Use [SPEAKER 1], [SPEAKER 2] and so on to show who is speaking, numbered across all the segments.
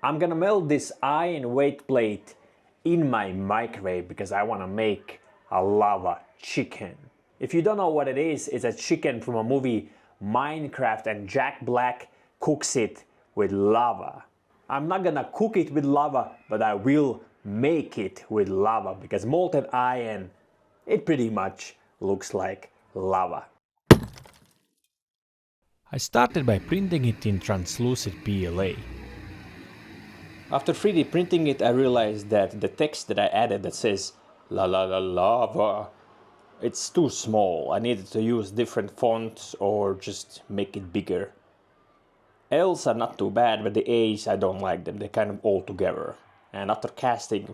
[SPEAKER 1] I'm gonna melt this iron weight plate in my microwave because I wanna make a lava chicken. If you don't know what it is, it's a chicken from a movie Minecraft, and Jack Black cooks it with lava. I'm not gonna cook it with lava, but I will make it with lava because molten iron, it pretty much looks like lava.
[SPEAKER 2] I started by printing it in translucent PLA.
[SPEAKER 1] After 3D printing it, I realized that the text that I added that says la la la lava, it's too small. I needed to use different fonts or just make it bigger. L's are not too bad, but the A's, I don't like them. They're kind of all together. And after casting,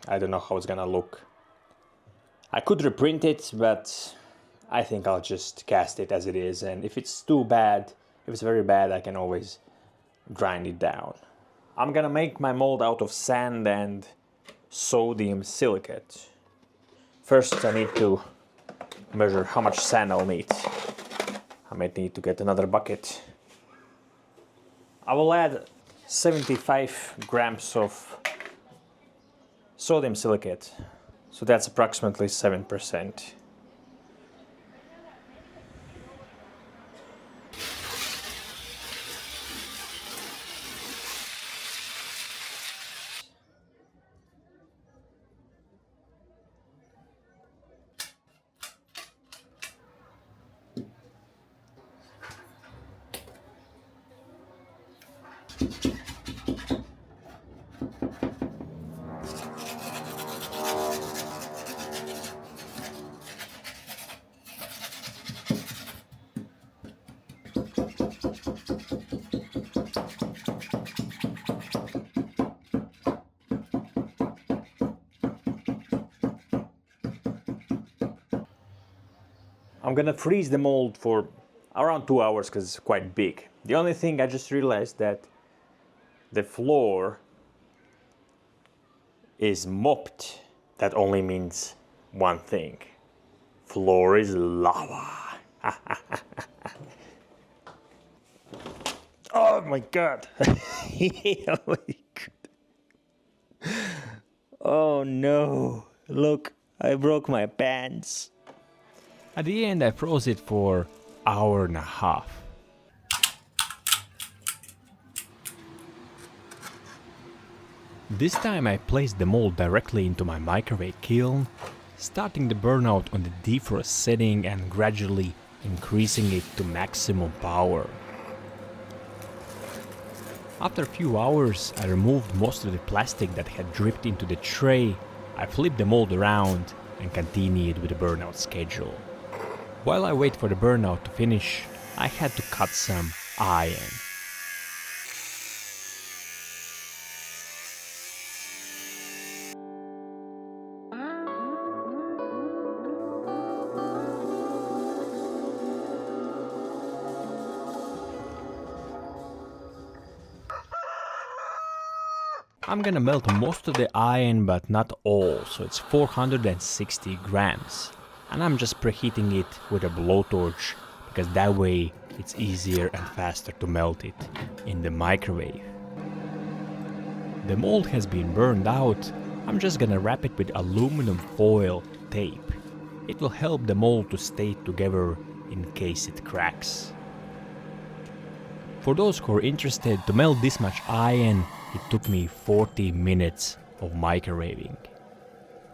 [SPEAKER 1] I don't know how it's gonna look. I could reprint it, but I think I'll just cast it as it is. And if it's too bad, if it's very bad, I can always grind it down. I'm gonna make my mold out of sand and sodium silicate. First I need to measure how much sand I'll need. I might need to get another bucket. I will add 75 grams of sodium silicate. So that's approximately 7%. I'm gonna freeze the mold for around 2 hours because it's quite big. The only thing I just realized that the floor is mopped. That only means one thing. Floor is lava. Oh my god. Oh my god. Oh no. Look, I broke my pants.
[SPEAKER 2] At the end I froze it for an hour and a half. This time I placed the mold directly into my microwave kiln, starting the burnout on the defrost setting and gradually increasing it to maximum power. After a few hours I removed most of the plastic that had dripped into the tray. I flipped the mold around and continued with the burnout schedule. While I wait for the burnout to finish, I had to cut some iron. I'm gonna melt most of the iron but not all, so it's 460 grams. And I'm just preheating it with a blowtorch because that way it's easier and faster to melt it in the microwave. The mold has been burned out. I'm just gonna wrap it with aluminum foil tape. It will help the mold to stay together in case it cracks. For those who are interested, to melt this much iron, it took me 40 minutes of microwaving.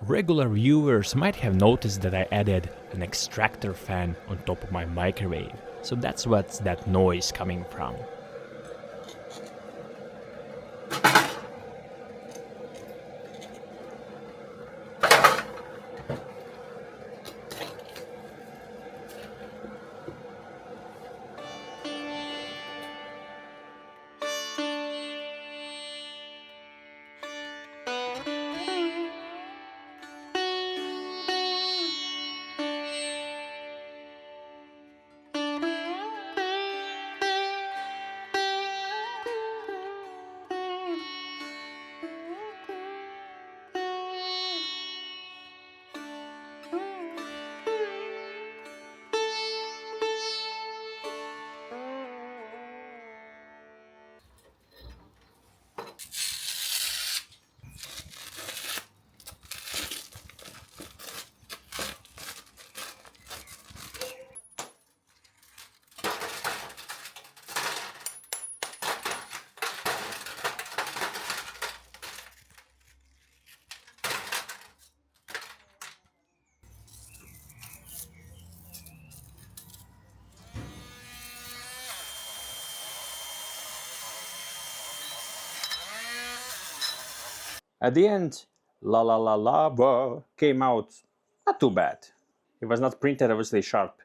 [SPEAKER 2] Regular viewers might have noticed that I added an extractor fan on top of my microwave, so that's what's that noise coming from.
[SPEAKER 1] At the end, La La La Lava came out not too bad. It was not printed obviously sharp,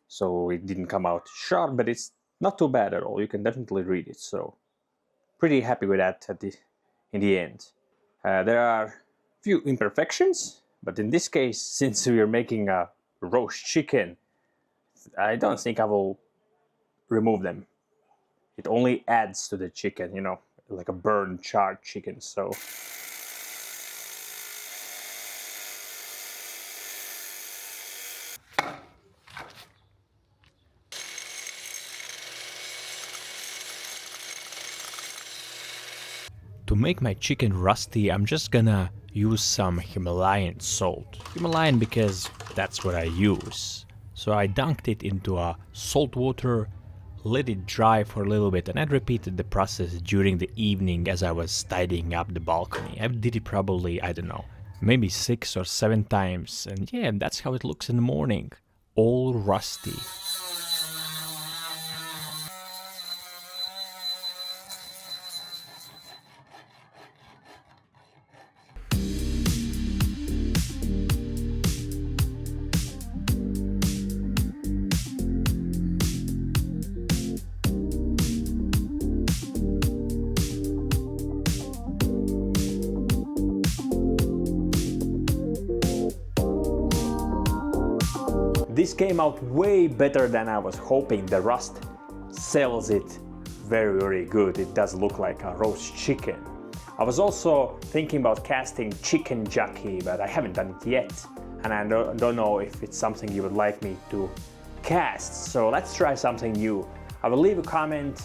[SPEAKER 1] so it didn't come out sharp, but it's not too bad at all. You can definitely read it, so pretty happy with that in the end. There are few imperfections, but in this case, since we are making a roast chicken, I don't think I will remove them. It only adds to the chicken, like a burned, charred chicken, so...
[SPEAKER 2] To make my chicken rusty, I'm just gonna use some Himalayan salt. Himalayan because that's what I use. So I dunked it into a salt water, let it dry for a little bit, and I repeated the process during the evening as I was tidying up the balcony. I did it probably, I don't know, maybe 6 or 7 times, and yeah, that's how it looks in the morning. All rusty.
[SPEAKER 1] This came out way better than I was hoping. The rust sells it very, very good. It does look like a roast chicken. I was also thinking about casting chicken jockey, but I haven't done it yet. And I don't know if it's something you would like me to cast. So let's try something new. I will leave a comment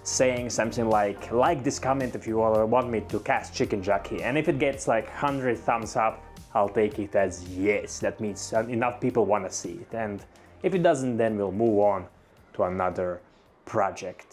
[SPEAKER 1] saying something like this comment if you want me to cast chicken jockey. And if it gets like 100 thumbs up, I'll take it as yes. That means enough people want to see it. And if it doesn't, then we'll move on to another project.